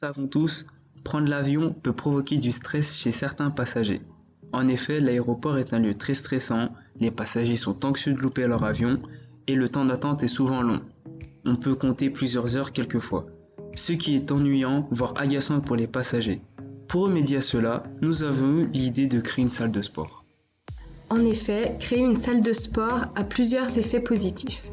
Savons tous, prendre l'avion peut provoquer du stress chez certains passagers. En effet, l'aéroport est un lieu très stressant, les passagers sont anxieux de louper leur avion et le temps d'attente est souvent long. On peut compter plusieurs heures quelquefois, ce qui est ennuyant, voire agaçant pour les passagers. Pour remédier à cela, nous avons eu l'idée de créer une salle de sport. En effet, créer une salle de sport a plusieurs effets positifs.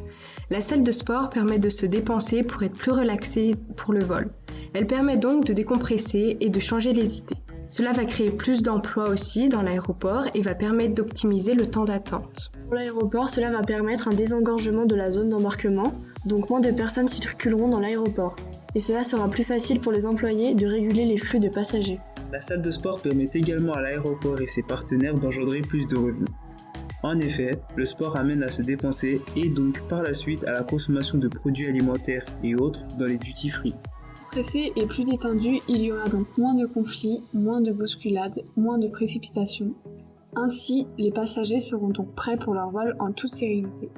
La salle de sport permet de se dépenser pour être plus relaxé pour le vol. Elle permet donc de décompresser et de changer les idées. Cela va créer plus d'emplois aussi dans l'aéroport et va permettre d'optimiser le temps d'attente. Pour l'aéroport, cela va permettre un désengorgement de la zone d'embarquement, donc moins de personnes circuleront dans l'aéroport. Et cela sera plus facile pour les employés de réguler les flux de passagers. La salle de sport permet également à l'aéroport et ses partenaires d'engendrer plus de revenus. En effet, le sport amène à se dépenser et donc par la suite à la consommation de produits alimentaires et autres dans les duty-free. Stressé et plus détendu, il y aura donc moins de conflits, moins de bousculades, moins de précipitations. Ainsi, les passagers seront donc prêts pour leur vol en toute sérénité.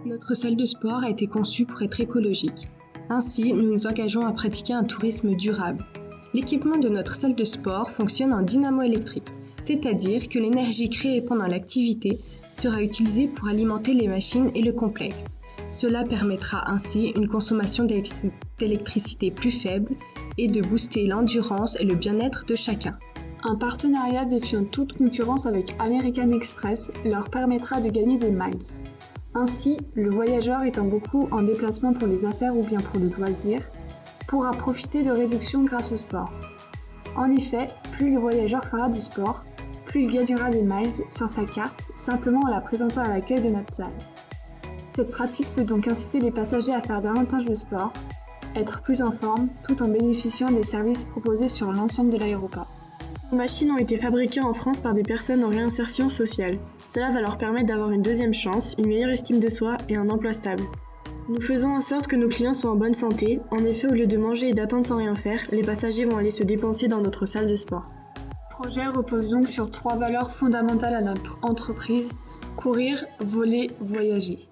Notre salle de sport a été conçue pour être écologique. Ainsi, nous nous engageons à pratiquer un tourisme durable. L'équipement de notre salle de sport fonctionne en dynamo électrique, c'est-à-dire que l'énergie créée pendant l'activité sera utilisée pour alimenter les machines et le complexe. Cela permettra ainsi une consommation d'électricité plus faible et de booster l'endurance et le bien-être de chacun. Un partenariat défiant toute concurrence avec American Express leur permettra de gagner des miles. Ainsi, le voyageur étant beaucoup en déplacement pour les affaires ou bien pour le loisir, pourra profiter de réductions grâce au sport. En effet, plus le voyageur fera du sport, plus il gagnera des miles sur sa carte simplement en la présentant à l'accueil de notre salle. Cette pratique peut donc inciter les passagers à faire davantage de sport, être plus en forme, tout en bénéficiant des services proposés sur l'ensemble de l'aéroport. Les machines ont été fabriquées en France par des personnes en réinsertion sociale. Cela va leur permettre d'avoir une deuxième chance, une meilleure estime de soi et un emploi stable. Nous faisons en sorte que nos clients soient en bonne santé. En effet, au lieu de manger et d'attendre sans rien faire, les passagers vont aller se dépenser dans notre salle de sport. Le projet repose donc sur 3 valeurs fondamentales à notre entreprise: courir, voler, voyager.